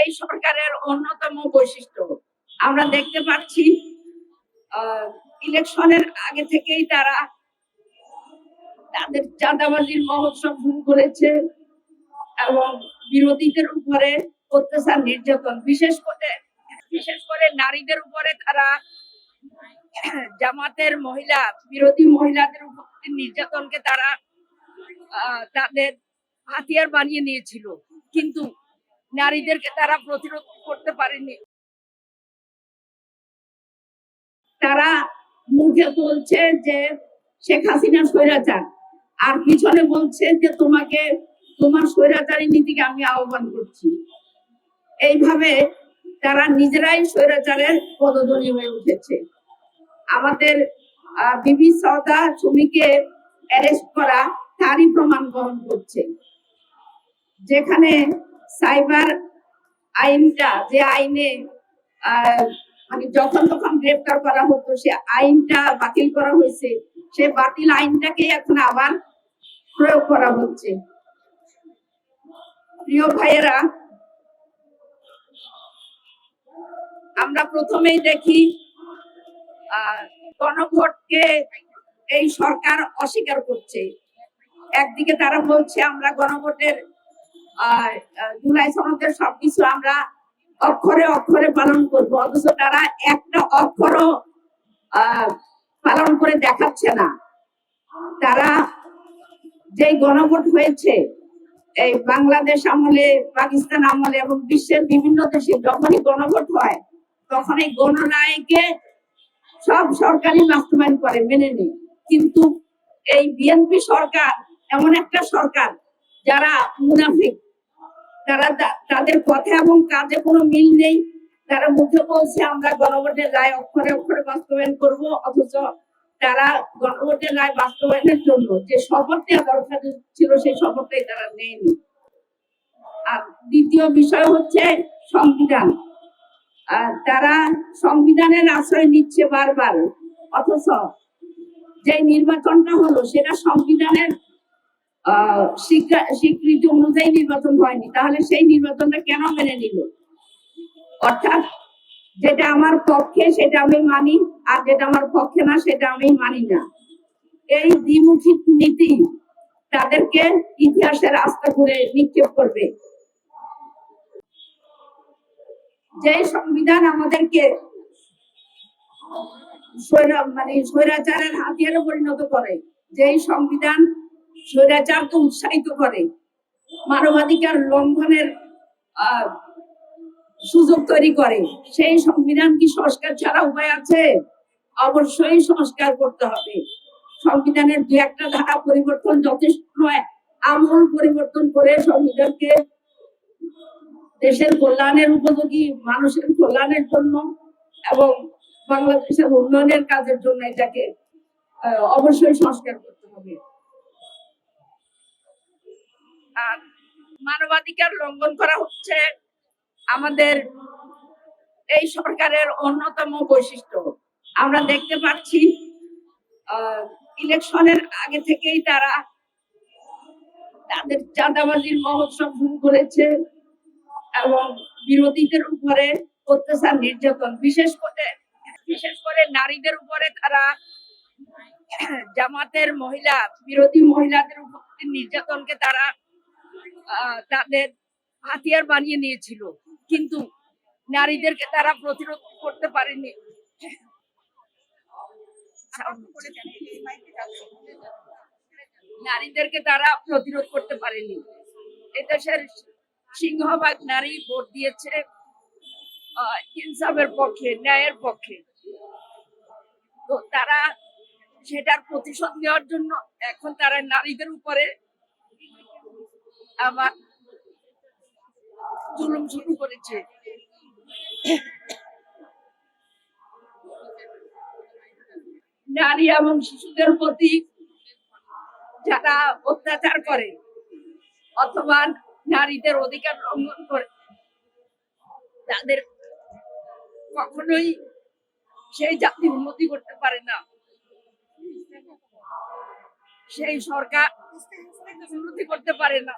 এই সরকারের অন্যতম বৈশিষ্ট্য আমরা দেখতে পাচ্ছি। ইলেকশনের আগে থেকেই তারা তাদের চাঁদাবাজির মহোৎসব শুরু করেছে এবং বিরোধীদের উপরে অত্যাচার নির্যাতন, বিশেষ করে নারীদের উপরে তারা জামাতের বিরোধী মহিলাদের উপর নির্যাতনকে তারা তাদের হাতিয়ার বানিয়ে নিয়েছিল, কিন্তু নারীদেরকে তারা প্রতিরোধ করতে পারেনি। তারা মুখে বলছে যে শেখ হাসিনা স্বৈরাচার, আর পিছনে বলছে যে তোমার স্বৈরাচারী নীতিকে আমি আহ্বান করছি। এইভাবে তারা নিজেরাই স্বৈরাচারের পদধ্বনি হয়ে উঠেছে। আমাদের বিবি সওদা সুমিকে অ্যারেস্ট করা তারই প্রমাণ বহন করছে, যেখানে সাইবার আইনটা, যে আইনে মানে যখন তখন গ্রেফতার করা হতো, সে আইনটা বাতিল করা হয়েছে। সে বাতিল আইনটাকে এখন আবার প্রয়োগ করা হচ্ছে। প্রিয় ভাইয়েরা, আমরা প্রথমেই দেখি গণভোটকে এই সরকার অস্বীকার করছে। একদিকে তারা বলছে আমরা গণভোটের জুলাই সনদের সবকিছু আমরা অক্ষরে অক্ষরে পালন করবো, অথচ তারা একটা অক্ষরও পালন করে দেখাচ্ছে না। তারা যে গণভোট হয়েছে এই বাংলাদেশ আমলে, পাকিস্তান আমলে এবং বিশ্বের বিভিন্ন দেশে যখনই গণভোট হয় তখন এই গণরায়কে সব সরকারি বাস্তবায়ন করে, মেনে নেই। কিন্তু এই বিএনপি সরকার এমন একটা সরকার যারা মুনাফিক, তাদের কথা এবং কাজে কোনো মিল নেই। তারা মুখে বলছে আমরা গণভোটের রায় অক্ষরে অক্ষরে বাস্তবায়ন করব, অথচ তারা গণভোটের রায় বাস্তবায়নের জন্য যে শপথ নেওয়া দরকার ছিল সেই শপথটাই তারা নেয়নি। আর দ্বিতীয় বিষয় হচ্ছে সংবিধান। তারা সংবিধানের আশ্রয় নিচ্ছে বারবার, অথচ যে নির্বাচনটা হলো সেটা সংবিধানের স্বীকৃতি অনুযায়ী নির্বাচন হয়নি, তাহলে সেই নির্বাচনটা কেন মেনে নিল? অর্থাৎ যেটা আমার পক্ষে সেটা আমি মানি, আর যেটা আমার পক্ষে না সেটা আমি মানি না। এই দ্বিমুখী নীতি তাদেরকে ইতিহাসের রাস্তা করে নিক্ষেপ করবে। যে সংবিধান আমাদেরকে স্বৈরাচারের হাতিয়ারে পরিণত করে, যেই সংবিধান স্বৈরাচারকে উৎসাহিত করে, মানবাধিকার লঙ্ঘনের সুযোগ তৈরি করে, সেই সংবিধান কি সংস্কার ছাড়া উপায় আছে? অবশ্যই সংস্কার করতে হবে। সংবিধানের দু একটা ধারা পরিবর্তন যথেষ্ট নয়, আমূল পরিবর্তন করে সংবিধানকে দেশের কল্যাণের উপযোগী, মানুষের কল্যাণের জন্য এবং বাংলাদেশের উন্নয়নের কাজের জন্য এটাকে অবশ্যই সংস্কার করতে হবে। আর মানবাধিকার লঙ্ঘন করা হচ্ছে আমাদের এই সরকারের অন্যতম বৈশিষ্ট্য। আমরা দেখতে পাচ্ছি ইলেকশনের আগে থেকেই তারা তাদের চাঁদাবাজির মহোৎসব শুরু করেছে এবং বিরোধীদের উপরে অত্যাচার নির্যাতন, বিশেষ করে নারীদের উপরে তারা জামাতের বিরোধী মহিলাদের উপর নির্যাতনকে তারা তাদের হাতিয়ার বানিয়ে নিয়েছিল, কিন্তু নারীদেরকে তারা প্রতিরোধ করতে পারেনি। নারীদেরকে তারা প্রতিরোধ করতে পারেনি। এদেশের সিংহভাগ নারী ভোট দিয়েছে ইনসাফের পক্ষে, ন্যায়ের পক্ষে। তো তারা সেটার প্রতিশোধ নেওয়ার জন্য এখন তারা নারীদের উপরে আবার জুলুম শুরু করেছে। নারী এবং শিশুদের প্রতি যারা অত্যাচার করে অথবা নারীদের অধিকার লঙ্ঘন করে, তাদের কখনোই সেই জাতি উন্নতি করতে পারে না। সেই সরকার উন্নতি করতে পারে না।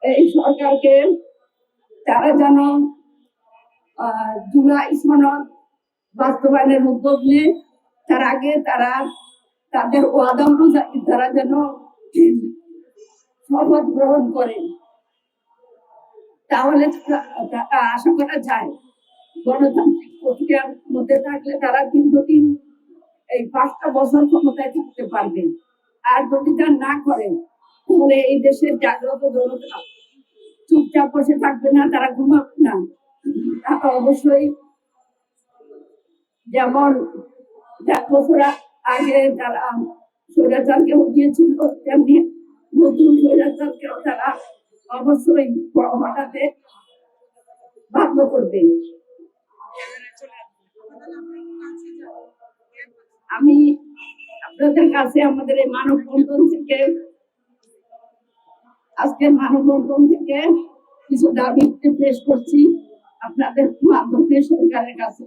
এই সরকারকে তারা যেন জুলাই সনদ বাস্তবায়নের উদ্যোগ নিয়ে তার আগে তারা তাদের ওয়াদা অনুযায়ী তারা যেন শপথ গ্রহণ করেন, তাহলে আশা করা যায় গণতান্ত্রিক প্রক্রিয়ার মধ্যে থাকলে তারা দীর্ঘদিন এই 5টা বছর ক্ষমতায় থাকতে পারবেন। আর যদি তা না করেন তাহলে এই দেশের জাগ্রত জনতা চুপচাপ বসে থাকবে না, তারা ঘুমাবে না। অবশ্যই যেমন 1 বছর আগে তারা স্বৈরাচারকে উঠিয়েছিল, তেমনি নতুন স্বৈরাচারকেও তারা অবশ্যই হঠাৎ ভাগ্য করবে। আমি আপনাদের কাছে আমাদের এই মানববন্ধন থেকে আজকের মানববন্ধন থেকে কিছু দাবি পেশ করছি আপনাদের মাধ্যমে সরকারের কাছে।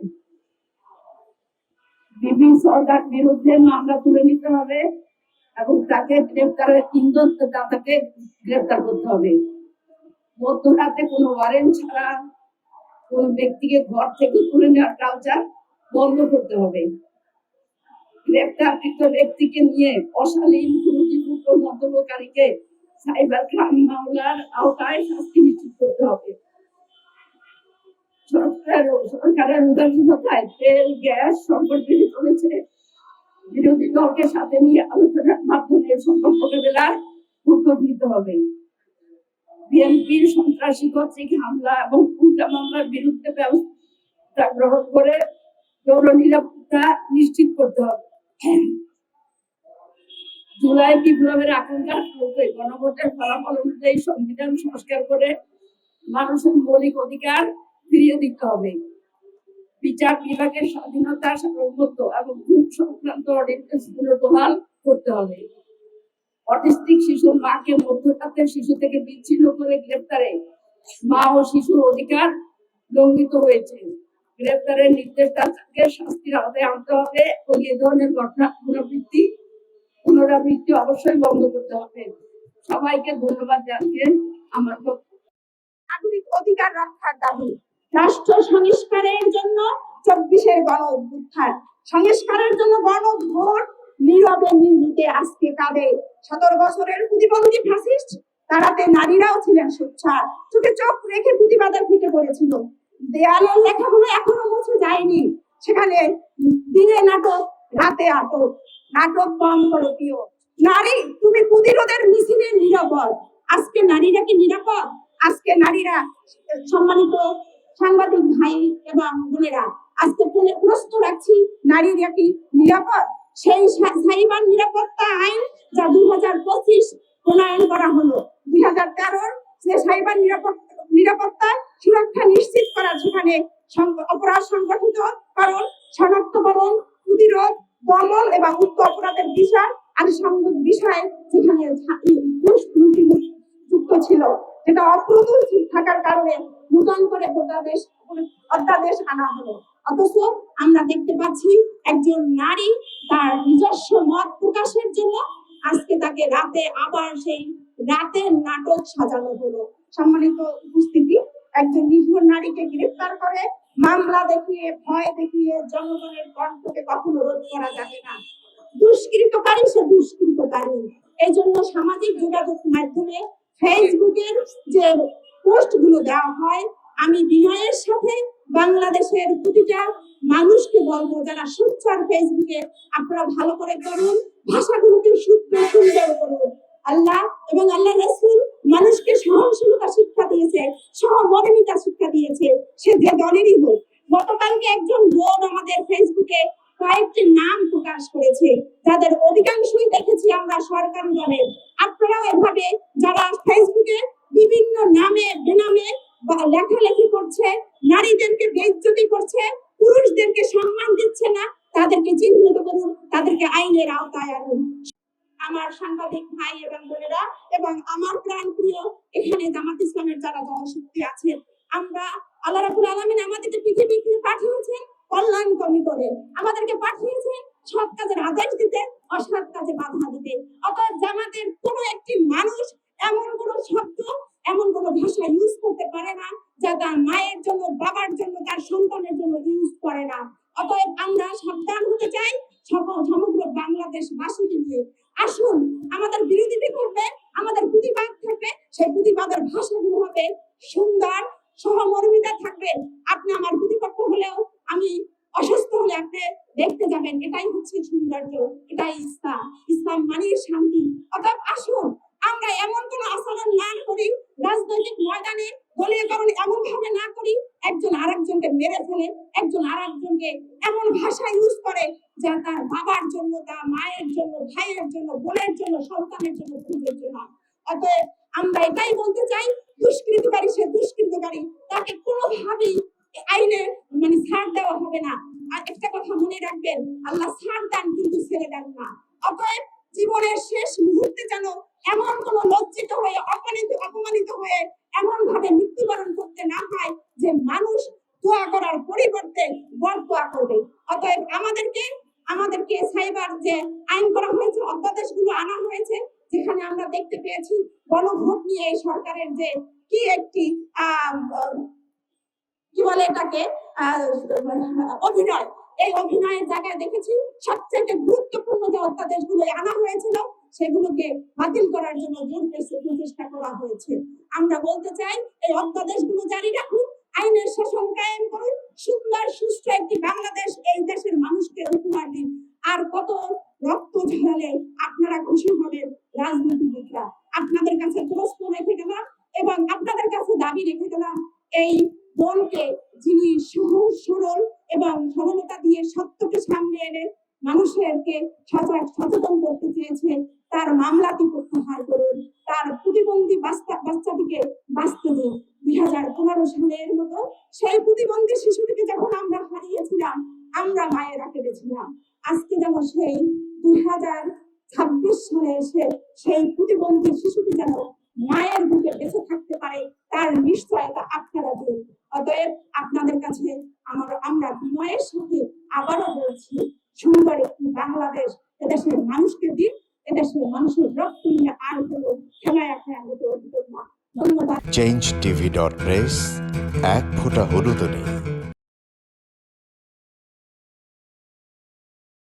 বিবি সরকার বিরুদ্ধে মামলা তুলে নিতে হবে এবং তাকে গ্রেফতারের ইন্ধন তাকে গ্রেফতার করতে হবে। মধ্যরাতে কোনো ওয়ারেন্ট ছাড়া কোন ব্যক্তিকে ঘর থেকে তুলে নেওয়ার কালচার বন্ধ করতে হবে। গ্রেফতারকৃত ব্যক্তিকে নিয়ে অশালীন কুরুচিপূর্ণ মন্তব্যকারীকে সাইবার ক্রাইম মামলার আওতায় শাস্তি নিশ্চিত করতে হবে। সরকারের উদাসীনতায় তেল গ্যাস সংকট বেড়ে চলেছে। বিরোধী দলকে সাথে নিয়ে আলোচনার মাধ্যমে সংকট মোকাবেলার উদ্যোগ নিতে হবে। বিএনপির সন্ত্রাসী কর্তৃক হামলা এবং উল্টা মামলার বিরুদ্ধে ব্যবস্থা গ্রহণ করে জৌর নিরাপত্তা নিশ্চিত করতে হবে। জুলাই বিপ্লবের আকাঙ্ক্ষার আলোকে গণভোটের ফলাফল অনুযায়ী সংবিধান সংস্কার করে মানুষের মৌলিক অধিকার ফিরিয়ে দিতে হবে। বিচার বিভাগের স্বাধীনতা, সার্বভৌমত্ব এবং ভূ সংক্রান্ত অর্ডিন্যান্সগুলো বহাল করতে হবে। অটিস্টিক শিশুর মাকে মধ্যরাতে শিশু থেকে বিচ্ছিন্ন করে গ্রেফতারে মা ও শিশুর অধিকার লঙ্ঘিত হয়েছে। গ্রেফতারের নির্দেশদাতাকে শাস্তির আওতায় আনতে হবে ও এই ধরনের ঘটনা পুনরাবৃত্তি অবশ্যই বন্ধ করতে হবে। সবাইকে ধন্যবাদ জানিয়ে আমার নাগরিক অধিকার রক্ষার দাবি। রাষ্ট্র সংস্কারের জন্য 24-এর গণ অভ্যুত্থান, সংস্কারের জন্য গণভোট নীরবে নির্মিতে আজকে কাঁদে 17 বছরের প্রতিবন্ধী ফ্যাসিস্ট তারাতে নারীরাও ছিলেন সোচ্চার, চোখে চোখ রেখে প্রতিবাদের ফিকে পড়েছিল। দেয়ালের লেখাগুলো এখনো মুছে যায়নি, সেখানে দিনে নাটক রাতে আটক, নাটক কম করো প্রিয় নারী, তুমি প্রতিরোধের মিছিলে নিরাপদ। আজকে নারীরা কি নিরাপদ? আজকে নারীরা, সম্মানিত সাংবাদিক ভাই এবং বোনেরা, আজকে প্রশ্ন রাখছি, নারীরা কি নিরাপদ? সেই সাইবার নিরাপত্তা আইন যা 2025 প্রণয়ন করা হলো, 2013 যে সাইবার নিরাপত্তা সুরক্ষা নিশ্চিত করা, সেখানে অপরাধ সংগঠিত কারণ শনাক্তকরণ, প্রতিরোধ, দমন এবং উক্ত অপরাধের বিষয় আনুষঙ্গিক বিষয় যেখানে যুক্ত ছিল, যেটা অপ্রতুল থাকার কারণে নতুন করে অধ্যাদেশ আনা হলো। অথচ আমরা দেখতে পাচ্ছি একজন নারী তার নিজস্ব মত প্রকাশের জন্য আজকে তাকে রাতে আবার সেই রাতের নাটক সাজানো হলো। সম্মানিত উপস্থিতি, একজন নির্ভর নারীকে গ্রেফতার করে মামলা দেখিয়ে, ভয় দেখিয়ে জনগণের কণ্ঠকে কখনো রোধ করা যাবে না। দুষ্কৃতকারী সে দুষ্কৃতকারী। এই জন্য সামাজিক যোগাযোগ মাধ্যমে ফেসবুকের যে পোস্ট গুলো দেওয়া হয়, আমি বিনয়ের সাথে বাংলাদেশের প্রতিটা মানুষকে বলবো, যারা সোচ্চার ফেসবুকে, আপনারা ভালো করে করুন, ভাষাগুলোকে সুন্দর করুন। আল্লাহ এবং আল্লাহ রাসূল মানুষকে সহনশীলতা শিক্ষা দিয়েছে, সহমর্মিতা শিক্ষা দিয়েছে, সে যে দলেরই হোক। গতকালকে একজন বোন আমাদের ফেসবুকে কয়েকটি নাম প্রকাশ করেছে, যাদের অধিকাংশই দেখেছি আমরা সরকারি দলের। আপনারাও এভাবে যারা ফেসবুকে বিভিন্ন নামে বেনামে লেখালেখি করছে, নারীদেরকে বেইজ্জতি করছে, পুরুষদেরকে সম্মান দিচ্ছে না, তাদেরকে চিহ্নিত করুন, তাদেরকে আইনের আওতায় আনুন। আমার সাংবাদিক ভাই এবং বোনেরা এবং আমার প্রাণ প্রিয় এখানে জামাত ইসলামের যারা জনশক্তি আছেন, আমরা আল্লাহ রাব্বুল আলামিন আমাদেরকে পৃথিবীতে পাঠিয়েছেন কল্যাণ কর্মী করে, আমাদেরকে পাঠিয়েছেন সৎ কাজের আদেশ দিতে, অসৎ কাজে বাধা দিতে। অতএব জামাতের কোনো একটি মানুষ এমন কোন শব্দ, এমন কোনো ভাষা ইউজ করতে পারে না যা তার মায়ের জন্য, বাবার জন্য, তার সন্তানের জন্য ইউজ করে না। অতএব আমরা সাবধান হতে চাই সমগ্র বাংলাদেশবাসীকে নিয়ে। আসুন, আমাদের বিরোধিতা করবে, আমাদের প্রতিবাদ থাকবে, সেই প্রতিবাদের ভাষাগুলো হবে সুন্দর, সহমর্মিতা থাকবে। আপনি আমার প্রতিপক্ষ হলেও, আমি অসুস্থ হলে আপনি দেখতে যাবেন, এটাই হচ্ছে সৌন্দর্য, এটাই ইসলাম। ইসলাম মানে শান্তি। অতএব আসুন, আমরা এমন কোন আচরণ না করি, রাজনৈতিক ময়দানে দলীয়করণ এমন ভাবে না করি, একজন আরেকজনকে মেরে ফেলে, একজন আরেকজনকে এমন ভাষা ইউজ করে যা তার বাবার জন্য, তার মায়ের জন্য, ভাইয়ের জন্য, বোনের জন্য, সন্তানের জন্য প্রযোজ্য নয়। অতএব আমরা এটাই বলতে চাই, দুষ্কৃতকারী সে দুষ্কৃতকারী, তাকে কোনোভাবেই আইনে ছাড় দেওয়া হবে না। আর একটা কথা মনে রাখবেন, আল্লাহ ছাড় দেন কিন্তু ছেড়ে দেন না। অতএব জীবনের শেষ মুহূর্তে যেন এমন কোন লজ্জিত হয়ে, অপমানিত হয়ে এমন ভাবে মৃত্যুবরণ করতে না হয় যে মানুষ দোয়া করার পরিবর্তে বদদোয়া করবে। অতএব আমাদেরকে সাইবার যে আইন করা হয়েছে, অধ্যাদেশগুলো আনা হয়েছে, যেখানে আমরা দেখতে পেয়েছি গণভোট নিয়ে এই সরকারের যে কি একটি কি বলে এটাকে অভিনয়, এই অভিনয়ের জায়গায় দেখেছি সবচেয়ে গুরুত্বপূর্ণ যে অধ্যাদেশগুলো আনা হয়েছিল সেগুলোকে বাতিল করার জন্য জোর প্রচেষ্টা করা হয়েছে। আমরা বলতে চাই, এই অধ্যাদেশগুলো জারি রাখুন, আইনের শাসন কায়েম করুন, সুন্দর সুষ্ঠু একটি বাংলাদেশ এই দেশের মানুষকে উপহার দিন। আর কত রক্ত ঝরালে আপনারা খুশি হবেন রাজনীতিবিদরা। আপনাদের কাছে প্রশ্ন রেখে গেলাম এবং আপনাদের কাছে দাবি রেখে গেলাম, এই বোনকে যিনি সহজ সরল এবং সরলতা দিয়ে সত্যকে সামনে এনে মানুষেরকে সচেতন করতে চেয়েছে, তার মামলাটি প্রত্যাহার করুন, তার প্রতিবন্ধী বাচ্চাটিকে বাঁচতে দিন। 2015 সালের মতো সেই প্রতিবন্ধী শিশুটিকে যখন আমরা হারিয়েছিলাম, আমরা মায়েরা কেঁদেছিলাম। আজকে যেন সেই 2026 সালে এসে সেই প্রতিবন্ধী শিশুটি যেন মায়ের বুকে বেঁচে থাকতে পারে, তার নিশ্চয়তা আপনারা দিন। অতএব আপনাদের কাছে আমরা বিনয়ের সাথে আবারও বলছি, সুন্দর একটি বাংলাদেশ এদেশের মানুষকে দিন। এদেশের মানুষের রক্ত নিয়ে আর কোনো খেলায় হতে না। ধন্যবাদ। changeTV.press, এক ফোঁটা হলুদও নেই।